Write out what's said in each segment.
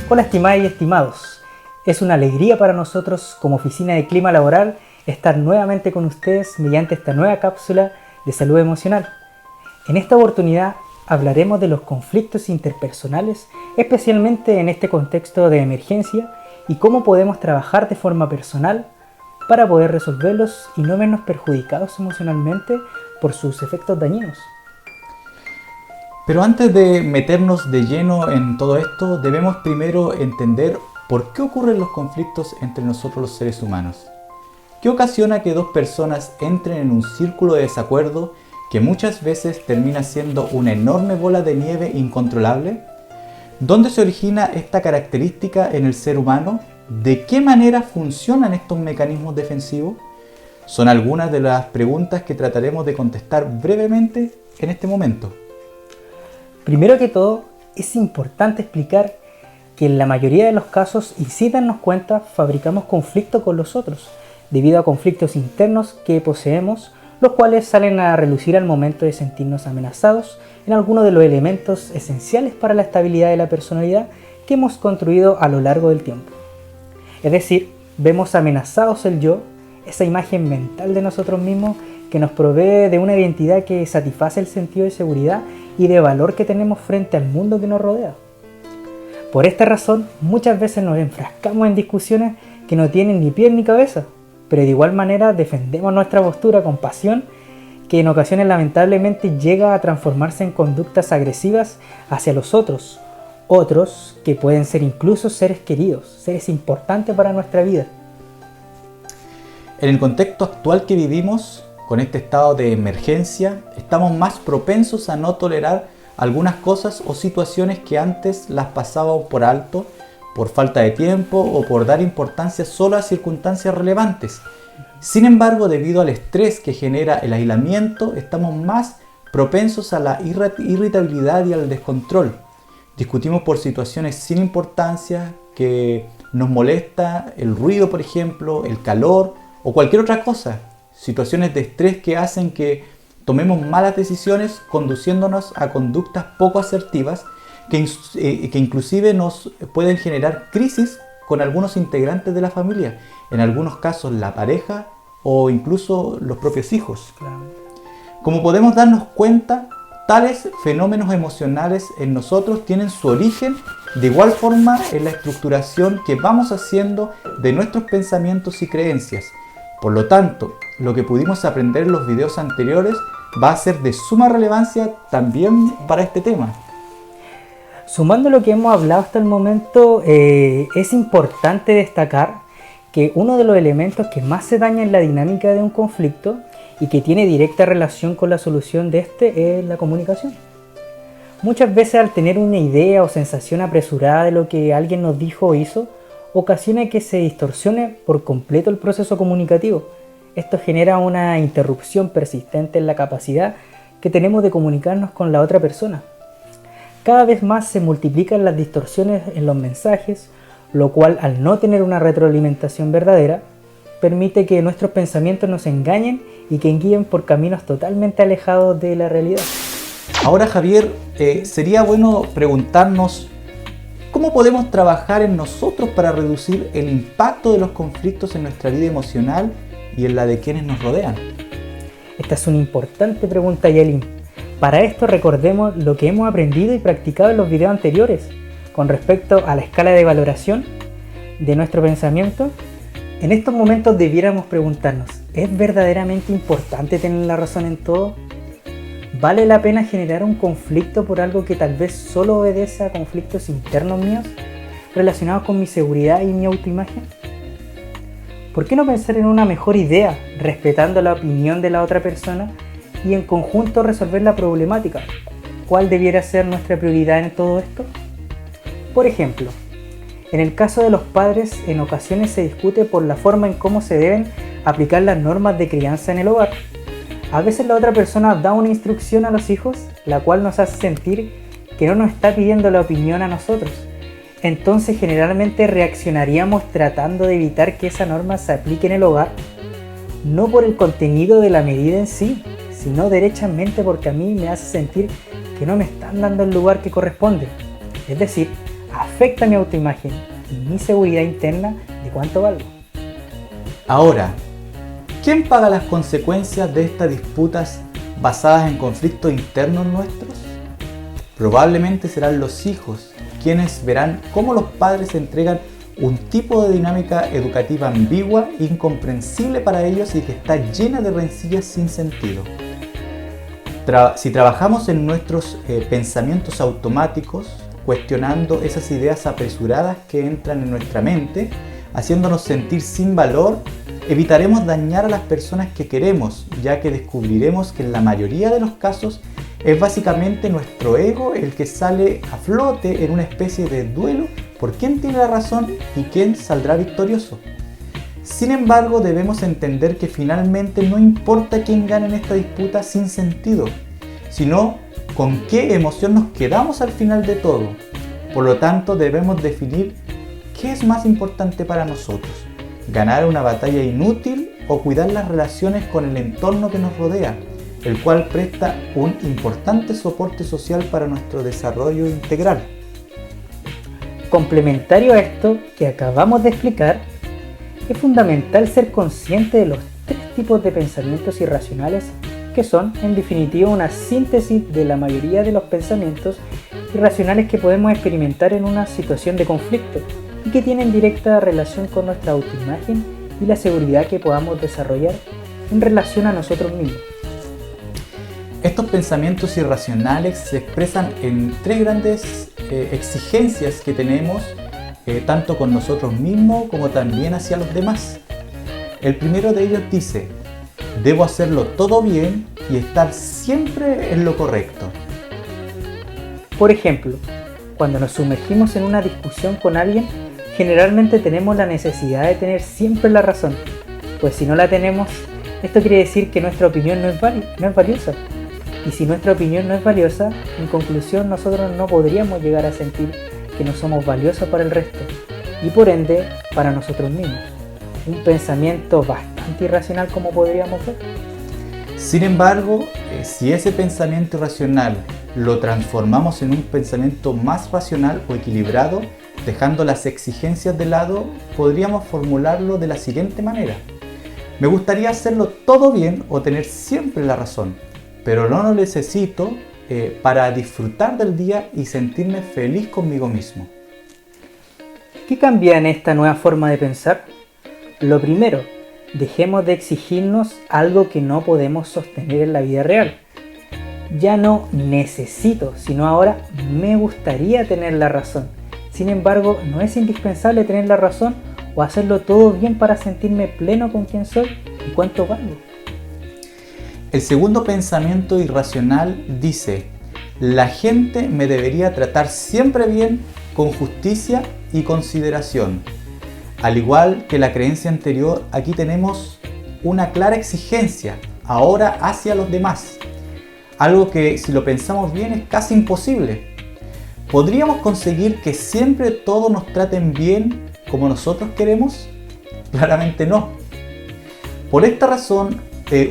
Hola estimadas y estimados, es una alegría para nosotros como Oficina de Clima Laboral estar nuevamente con ustedes mediante esta nueva cápsula de salud emocional. En esta oportunidad hablaremos de los conflictos interpersonales, especialmente en este contexto de emergencia, y cómo podemos trabajar de forma personal para poder resolverlos y no vernos perjudicados emocionalmente por sus efectos dañinos. Pero antes de meternos de lleno en todo esto, debemos primero entender por qué ocurren los conflictos entre nosotros los seres humanos. ¿Qué ocasiona que dos personas entren en un círculo de desacuerdo que muchas veces termina siendo una enorme bola de nieve incontrolable? ¿Dónde se origina esta característica en el ser humano? ¿De qué manera funcionan estos mecanismos defensivos? Son algunas de las preguntas que trataremos de contestar brevemente en este momento. Primero que todo, es importante explicar que en la mayoría de los casos, y sin darnos cuenta, fabricamos conflicto con los otros, debido a conflictos internos que poseemos, los cuales salen a relucir al momento de sentirnos amenazados en alguno de los elementos esenciales para la estabilidad de la personalidad que hemos construido a lo largo del tiempo. Es decir, vemos amenazados el yo, esa imagen mental de nosotros mismos que nos provee de una identidad que satisface el sentido de seguridad y de valor que tenemos frente al mundo que nos rodea. Por esta razón, muchas veces nos enfrascamos en discusiones que no tienen ni pie ni cabeza, pero de igual manera defendemos nuestra postura con pasión, que en ocasiones lamentablemente llega a transformarse en conductas agresivas hacia los otros que pueden ser incluso seres queridos, seres importantes para nuestra vida. En el contexto actual que vivimos, con este estado de emergencia, estamos más propensos a no tolerar algunas cosas o situaciones que antes las pasábamos por alto, por falta de tiempo o por dar importancia solo a circunstancias relevantes. Sin embargo, debido al estrés que genera el aislamiento, estamos más propensos a la irritabilidad y al descontrol. Discutimos por situaciones sin importancia que nos molesta, el ruido, por ejemplo, el calor o cualquier otra cosa. Situaciones de estrés que hacen que tomemos malas decisiones, conduciéndonos a conductas poco asertivas que inclusive nos pueden generar crisis con algunos integrantes de la familia, en algunos casos la pareja o incluso los propios hijos. Claro. Como podemos darnos cuenta, tales fenómenos emocionales en nosotros tienen su origen de igual forma en la estructuración que vamos haciendo de nuestros pensamientos y creencias. Por lo tanto, lo que pudimos aprender en los videos anteriores va a ser de suma relevancia también para este tema. Sumando lo que hemos hablado hasta el momento, es importante destacar que uno de los elementos que más se daña en la dinámica de un conflicto y que tiene directa relación con la solución de este es la comunicación. Muchas veces al tener una idea o sensación apresurada de lo que alguien nos dijo o hizo, ocasiona que se distorsione por completo el proceso comunicativo. Esto genera una interrupción persistente en la capacidad que tenemos de comunicarnos con la otra persona. Cada vez más se multiplican las distorsiones en los mensajes, lo cual, al no tener una retroalimentación verdadera, permite que nuestros pensamientos nos engañen y que guíen por caminos totalmente alejados de la realidad. Ahora, Javier, sería bueno preguntarnos ¿cómo podemos trabajar en nosotros para reducir el impacto de los conflictos en nuestra vida emocional y en la de quienes nos rodean? Esta es una importante pregunta, Yelin. Para esto recordemos lo que hemos aprendido y practicado en los videos anteriores con respecto a la escala de valoración de nuestro pensamiento. En estos momentos debiéramos preguntarnos, ¿es verdaderamente importante tener la razón en todo? ¿Vale la pena generar un conflicto por algo que tal vez solo obedece a conflictos internos míos relacionados con mi seguridad y mi autoimagen? ¿Por qué no pensar en una mejor idea, respetando la opinión de la otra persona y en conjunto resolver la problemática? ¿Cuál debiera ser nuestra prioridad en todo esto? Por ejemplo, en el caso de los padres, en ocasiones se discute por la forma en cómo se deben aplicar las normas de crianza en el hogar. A veces la otra persona da una instrucción a los hijos, la cual nos hace sentir que no nos está pidiendo la opinión a nosotros. Entonces generalmente reaccionaríamos tratando de evitar que esa norma se aplique en el hogar, no por el contenido de la medida en sí, sino derechamente porque a mí me hace sentir que no me están dando el lugar que corresponde. Es decir, a afecta mi autoimagen y mi seguridad interna de cuánto valgo. Ahora, ¿quién paga las consecuencias de estas disputas basadas en conflictos internos nuestros? Probablemente serán los hijos, quienes verán cómo los padres entregan un tipo de dinámica educativa ambigua, incomprensible para ellos y que está llena de rencillas sin sentido. Si trabajamos en nuestros pensamientos automáticos, cuestionando esas ideas apresuradas que entran en nuestra mente, haciéndonos sentir sin valor, evitaremos dañar a las personas que queremos, ya que descubriremos que en la mayoría de los casos es básicamente nuestro ego el que sale a flote en una especie de duelo por quién tiene la razón y quién saldrá victorioso. Sin embargo, debemos entender que finalmente no importa quién gane en esta disputa sin sentido, sino con qué emoción nos quedamos al final de todo. Por lo tanto, debemos definir qué es más importante para nosotros: ganar una batalla inútil o cuidar las relaciones con el entorno que nos rodea, el cual presta un importante soporte social para nuestro desarrollo integral. Complementario a esto que acabamos de explicar, es fundamental ser consciente de los 3 tipos de pensamientos irracionales que son, en definitiva, una síntesis de la mayoría de los pensamientos irracionales que podemos experimentar en una situación de conflicto y que tienen directa relación con nuestra autoimagen y la seguridad que podamos desarrollar en relación a nosotros mismos. Estos pensamientos irracionales se expresan en 3 grandes exigencias que tenemos tanto con nosotros mismos como también hacia los demás. El primero de ellos dice: debo hacerlo todo bien y estar siempre en lo correcto. Por ejemplo, cuando nos sumergimos en una discusión con alguien, generalmente tenemos la necesidad de tener siempre la razón, pues si no la tenemos, esto quiere decir que nuestra opinión no es valiosa. Y si nuestra opinión no es valiosa, en conclusión nosotros no podríamos llegar a sentir que no somos valiosos para el resto y por ende para nosotros mismos. Un pensamiento bastante irracional, como podríamos ver. Sin embargo, si ese pensamiento irracional lo transformamos en un pensamiento más racional o equilibrado, dejando las exigencias de lado, podríamos formularlo de la siguiente manera: me gustaría hacerlo todo bien o tener siempre la razón, pero no lo necesito para disfrutar del día y sentirme feliz conmigo mismo. ¿Qué cambia en esta nueva forma de pensar? Lo primero, dejemos de exigirnos algo que no podemos sostener en la vida real. Ya no necesito, sino ahora me gustaría tener la razón. Sin embargo, no es indispensable tener la razón o hacerlo todo bien para sentirme pleno con quién soy y cuánto valgo. El segundo pensamiento irracional dice: la gente me debería tratar siempre bien, con justicia y consideración. Al igual que la creencia anterior, aquí tenemos una clara exigencia ahora hacia los demás. Algo que, si lo pensamos bien, es casi imposible. ¿Podríamos conseguir que siempre todos nos traten bien como nosotros queremos? Claramente no. Por esta razón,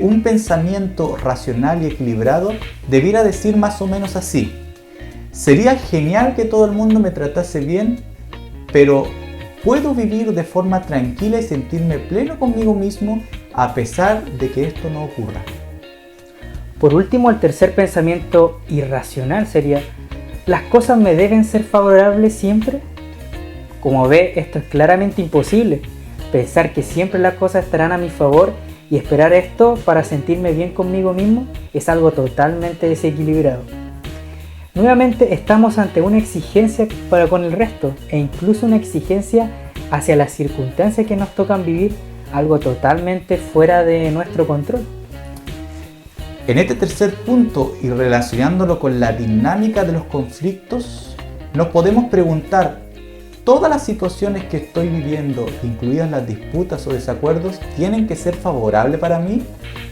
un pensamiento racional y equilibrado debiera decir más o menos así: sería genial que todo el mundo me tratase bien, pero puedo vivir de forma tranquila y sentirme pleno conmigo mismo a pesar de que esto no ocurra. Por último, el tercer pensamiento irracional sería: ¿las cosas me deben ser favorables siempre? Como ve, esto es claramente imposible. Pensar que siempre las cosas estarán a mi favor y esperar esto para sentirme bien conmigo mismo es algo totalmente desequilibrado. Nuevamente estamos ante una exigencia para con el resto e incluso una exigencia hacia las circunstancias que nos tocan vivir, algo totalmente fuera de nuestro control. En este tercer punto, y relacionándolo con la dinámica de los conflictos, nos podemos preguntar: ¿todas las situaciones que estoy viviendo, incluidas las disputas o desacuerdos, tienen que ser favorables para mí?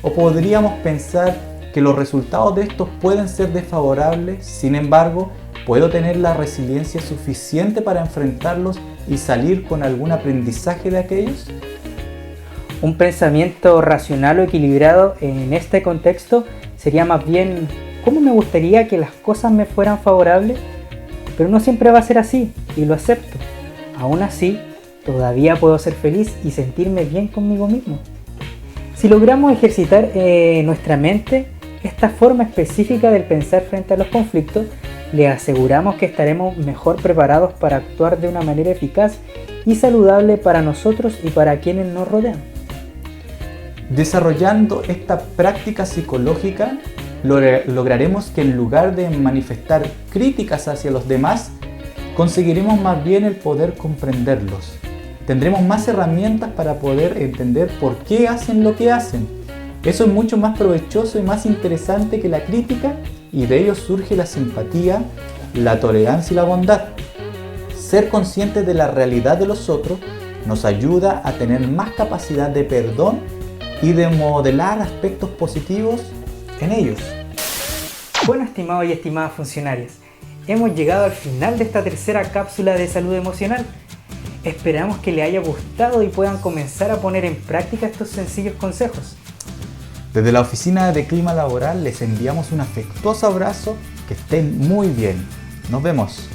¿O podríamos pensar que los resultados de estos pueden ser desfavorables? Sin embargo, ¿puedo tener la resiliencia suficiente para enfrentarlos y salir con algún aprendizaje de aquellos? Un pensamiento racional o equilibrado en este contexto sería más bien: ¿cómo me gustaría que las cosas me fueran favorables? pero no siempre va a ser así y lo acepto. Aún así, todavía puedo ser feliz y sentirme bien conmigo mismo. Si logramos ejercitar nuestra mente, esta forma específica del pensar frente a los conflictos, le aseguramos que estaremos mejor preparados para actuar de una manera eficaz y saludable para nosotros y para quienes nos rodean. Desarrollando esta práctica psicológica, lograremos que en lugar de manifestar críticas hacia los demás, conseguiremos más bien el poder comprenderlos. Tendremos más herramientas para poder entender por qué hacen lo que hacen. Eso es mucho más provechoso y más interesante que la crítica, y de ello surge la simpatía, la tolerancia y la bondad. Ser conscientes de la realidad de los otros nos ayuda a tener más capacidad de perdón y de modelar aspectos positivos en ellos. Bueno, estimados y estimadas funcionarios, hemos llegado al final de esta tercera cápsula de salud emocional. Esperamos que les haya gustado y puedan comenzar a poner en práctica estos sencillos consejos. Desde la Oficina de Clima Laboral les enviamos un afectuoso abrazo. Que estén muy bien. Nos vemos.